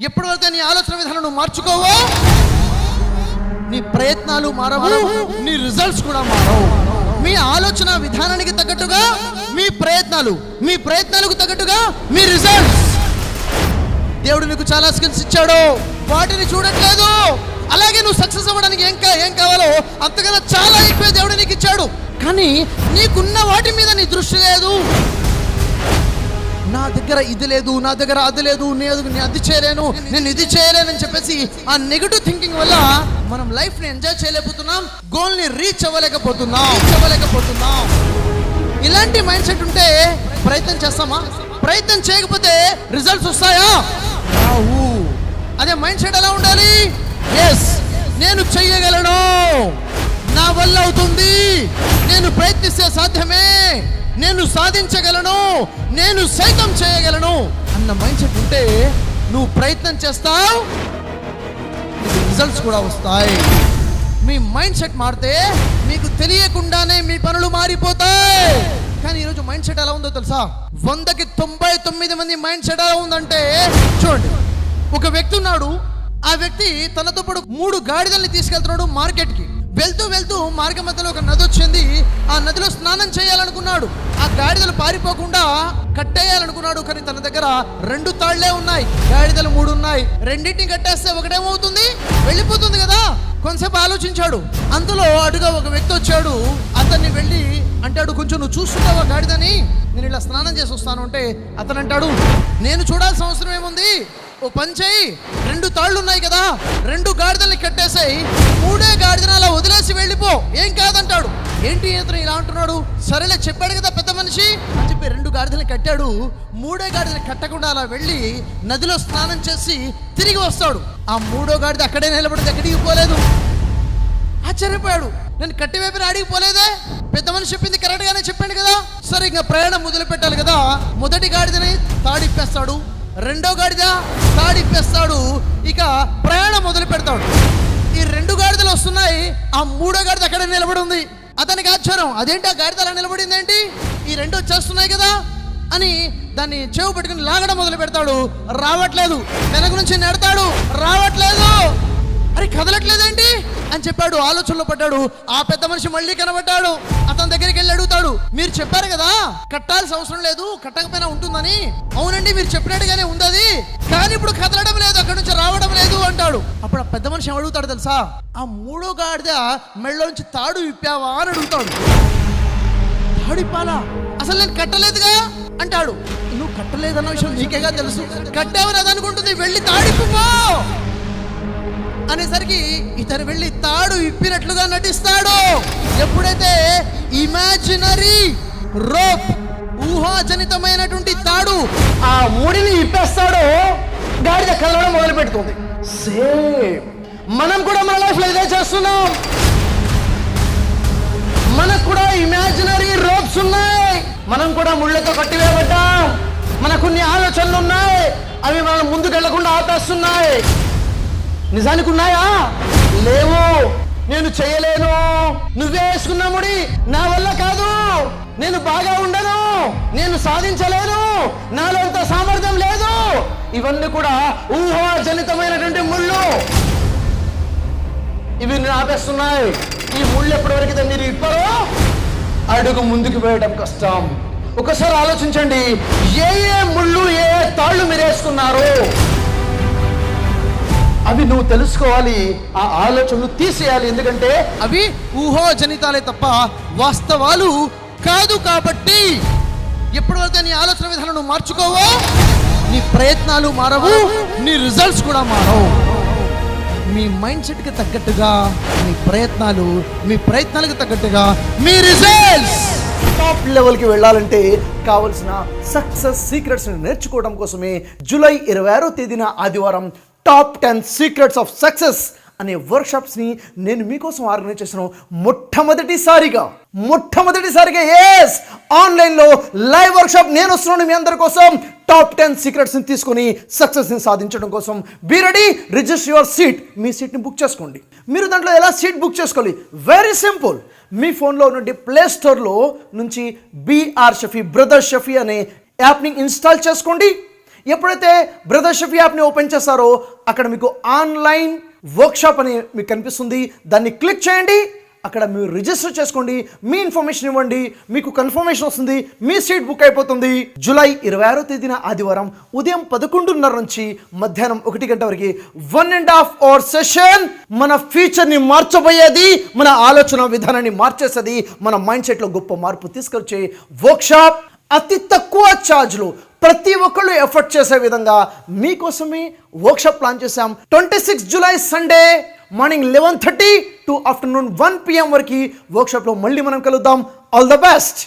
ఎప్పటివరకు నీ ఆలోచన విధానం నువ్వు మార్చుకోవో, నీ ప్రయత్నాలు మారవు, నీ రిజల్ట్స్ కూడా మారవు. మీ ఆలోచన విధానానికి తగ్గట్టుగా మీ ప్రయత్నాలకు తగ్గట్టుగా మీ రిజల్ట్స్. దేవుడు నీకు చాలా స్కిల్స్ ఇచ్చాడు, వాటిని చూడట్లేదు. అలాగే నువ్వు సక్సెస్ అవ్వడానికి ఏం కావాలో అంతకన్నా చాలా ఎక్కువ దేవుడు నీకు ఇచ్చాడు. కానీ నీకున్న వాటి మీద నీ దృష్టి లేదు. నా దగ్గర ఇది లేదు, నా దగ్గర అది లేదు, నేను అది చేయలేను, నేను ఇది చేయలేనని చెప్పేసి ఆ నెగటివ్ థింకింగ్ వల్ల మనం లైఫ్ని ఎంజాయ్ చేయలేకపోతున్నాం, గోల్ని రీచ్ అవ్వలేకపోతున్నాం. ఇలాంటి మైండ్ సెట్ ఉంటే ప్రయత్నం చేస్తామా? ప్రయత్నం చేయకపోతే రిజల్ట్స్ వస్తాయా? రావు. అదే మైండ్ సెట్ ఎలా ఉండాలి? ఎస్, నేను చెయ్యగలను, నా వల్ల అవుతుంది, నేను ప్రయత్నిస్తే సాధ్యమే, నేను సాధించగలను, నేను సైతం చేయగలను అన్న మైండ్ సెట్ ఉంటే నువ్వు ప్రయత్నం చేస్తావు, రిజల్ట్స్ కూడా వస్తాయి. మీ మైండ్ సెట్ మారితే మీకు తెలియకుండానే మీ పనులు మారిపోతాయి. కానీ ఈరోజు మైండ్ సెట్ ఎలా ఉందో తెలుసా? 100కి 99 మంది మైండ్ సెట్ ఎలా ఉందంటే, చూడండి, ఒక వ్యక్తి ఉన్నాడు. ఆ వ్యక్తి తనతో పాటు 3 గాడిదల్ని తీసుకెళ్తున్నాడు మార్కెట్కి. వెళ్తూ మార్గం మధ్యలో ఒక నది వచ్చింది. ఆ నదిలో స్నానం చేయాలనుకున్నాడు. ఆ గాడిదలు పారిపోకుండా కట్టేయాలనుకున్నాడు. కానీ తన దగ్గర 2 తాళ్లే ఉన్నాయి, గాడిదలు 3 ఉన్నాయి. రెండింటిని కట్టేస్తే ఒకటేమవుతుంది, వెళ్ళిపోతుంది కదా. కొంతసేపు ఆలోచించాడు. అందులో అటుగా ఒక వ్యక్తి వచ్చాడు. అతన్ని వెళ్ళి అంటాడు, కొంచెం నువ్వు చూస్తున్నావా గాడిదని, నేను ఇలా స్నానం చేసి వస్తాను అంటే అతను అంటాడు, నేను చూడాల్సిన అవసరం ఏముంది, ఓ పని చేయి, 2 తాళ్ళు ఉన్నాయి కదా, 2 గాడిదల్ని కట్టేసాయి, 3వ గాడిదను అలా వదిలేసి వెళ్ళిపో, ఏం కాదంటాడు. ఏంటి ఇతను ఇలా అంటున్నాడు? సరేలే, చెప్పాడు కదా పెద్ద మనిషి అని చెప్పి 2 గాడిదల్ని కట్టాడు. 3వ గాడిదని కట్టకుండా అలా వెళ్ళి నదిలో స్నానం చేసి తిరిగి వస్తాడు. ఆ 3వ గాడిద అక్కడే నిలబడింది, ఎక్కడికి పోలేదు. ఆశ్చర్యపోయాడు, నేను కట్టి వైపున అడిగి పోలేదే, పెద్ద మనిషి చెప్పింది కరెక్ట్ గానే చెప్పాడు కదా. సరే, ఇంకా ప్రయాణం మొదలు పెట్టాలి కదా. మొదటి గాడిదని తాడిప్పేస్తాడు, 2వ గాడిద తాడిప్పేస్తాడు. ఇక ప్రయాణం మొదలు పెడతాడు. ఈ 2 గాడిదలు వస్తున్నాయి, ఆ 3వ గాడిద అక్కడే నిలబడి ఉంది. అతనికి ఆశ్చర్యం, అదేంటి ఆ గాడిద అలా నిలబడింది ఏంటి, ఈ 2 వచ్చేస్తున్నాయి కదా అని దాన్ని చెవు పెట్టుకుని లాగడం మొదలు పెడతాడు. రావట్లేదు. వెనక నుంచి నెడతాడు, రావట్లేదు. అరే, కదలట్లేదేంటి అని చెప్పాడు. ఆలోచనలో పడ్డాడు. ఆ పెద్ద మనిషి మళ్ళీ కనబడ్డాడు. అతని దగ్గరికి వెళ్ళి అడుగుతాడు, మీరు చెప్పారు కదా కట్టాల్సిన అవసరం లేదు, కట్టకపోయినా ఉంటుందని. అవునండి, మీరు చెప్పినట్టుగానే ఉంది అది, కానీ ఇప్పుడు కదలడం లేదు, అక్కడి నుంచి రావడం లేదు అంటాడు. అప్పుడు ఆ పెద్ద మనిషి అడుగుతాడు తెలుసా, ఆ 3వ గాడిద మెళ్ళలోంచి తాడు విప్పావా అని అడుగుతాడు. తాడు ఇప్పాలా? అసలు నేను కట్టలేదుగా అంటాడు. నువ్వు కట్టలేదన్న విషయం నీకేగా తెలుసు, కట్టావని అది అనుకుంటుంది, వెళ్ళి తాడిపో అనేసరికి ఇతను వెళ్ళి తాడు ఇప్పినట్లుగా నటిస్తాడు. ఎప్పుడైతే ఇమాజినరీ రోప్, ఊహాజనితమైనటువంటి తాడు, ఆ ఊడిని ఇప్పేస్తాడో గాడిద కలవడం మొదలు పెడుతుంది. సేమ్ మనం కూడా మన లైఫ్లో ఇదే చేస్తున్నాం. మనకు కూడా ఇమాజినరీ రోప్స్ ఉన్నాయి, మనం కూడా ముళ్ళతో కట్టివేయబడ్డాం. మనకు కొన్ని ఆలోచనలు ఉన్నాయి, అవి మనం ముందుకు వెళ్లకుండా ఆపేస్తున్నాయి. నిజానికి ఉన్నాయా? లేవు. నేను చేయలేను, నువ్వే వేసుకున్న ముడి, నా వల్ల కాదు, నేను బాగా ఉండను, నేను సాధించలేను, నాలో అంత సామర్థ్యం లేదు. ఇవన్నీ కూడా ఊహాజనితమైనటువంటి ముళ్ళు. ఇవి నేను ఆపేస్తున్నాయి. ఈ ముళ్ళు ఎప్పటివరకు మీరు ఇప్పారో అడుగు ముందుకు వేయడం కష్టం. ఒకసారి ఆలోచించండి, ఏ ముళ్ళు, ఏ తాళ్ళు మీరు వేసుకున్నారు, అవి నువ్వు తెలుసుకోవాలి. ఆ ఆలోచనలు తీసేయాలి, ఎందుకంటే అవి ఊహాజనితాలే తప్ప వాస్తవాలు కాదు. కాబట్టి ఎప్పటివరకు నీ ఆలోచన విధానం నువ్వు మార్చుకోవో, నీ ప్రయత్నాలు మారవు, నీ రిజల్ట్స్ కూడా మారవు. మీ మైండ్ సెట్కి తగ్గట్టుగా మీ ప్రయత్నాలకు తగ్గట్టుగా మీ రిజల్ట్స్. టాప్ లెవెల్కి వెళ్ళాలంటే కావలసిన సక్సెస్ సీక్రెట్స్ నేర్చుకోవడం కోసమే జూలై 26వ తేదీన ఆదివారం టాప్ 10 సీక్రెట్స్ ఆఫ్ సక్సెస్ అనే వర్క్షాప్స్ని నేను మీకోసం ఆర్గనైజ్ చేస్తున్నాను. మొట్టమొదటిసారిగా ఎస్, ఆన్లైన్లో లైవ్ వర్క్షాప్ నేను వస్తున్నాను మీ అందరి కోసం. టాప్ 10 సీక్రెట్స్ని తీసుకొని సక్సెస్ని సాధించడం కోసం be ready, register your seat. మీ సీట్ని బుక్ చేసుకోండి. మీరు దాంట్లో ఎలా సీట్ బుక్ చేసుకోవాలి? Very simple. మీ ఫోన్లో నుండి ప్లే స్టోర్లో నుంచి BR షఫీ, బ్రదర్ షఫీ అనే యాప్ని ఇన్స్టాల్ చేసుకోండి. ఎప్పుడైతే బ్రదర్ షఫీ యాప్ని ఓపెన్ చేస్తారో అక్కడ మీకు ఆన్లైన్ వర్క్షాప్ అని మీకు కనిపిస్తుంది. దాన్ని క్లిక్ చేయండి. అక్కడ మీరు రిజిస్టర్ చేసుకోండి, మీ ఇన్ఫర్మేషన్ ఇవ్వండి, మీకు కన్ఫర్మేషన్ వస్తుంది, మీ సీట్ బుక్ అయిపోతుంది. జూలై 26వ తేదీన ఆదివారం ఉదయం 11:30 నుంచి మధ్యాహ్నం 1 గంట వరకు 1.5 అవర్ సెషన్. మన ఫ్యూచర్ని మార్చబోయేది, మన ఆలోచన విధానాన్ని మార్చేసేది, మన మైండ్ సెట్లో గొప్ప మార్పు తీసుకొచ్చే వర్క్షాప్. అతి తక్కువ ఛార్జ్లో ప్రతి ఒక్కళ్ళు ఎఫర్ట్ చేసే విధంగా మీకోసమే వర్క్షాప్ ప్లాన్ చేశాం. 26 July Sunday morning 11:30 to afternoon 1 PM వరకు వర్క్షాప్లో మళ్ళీ మనం కలుద్దాం. All the best.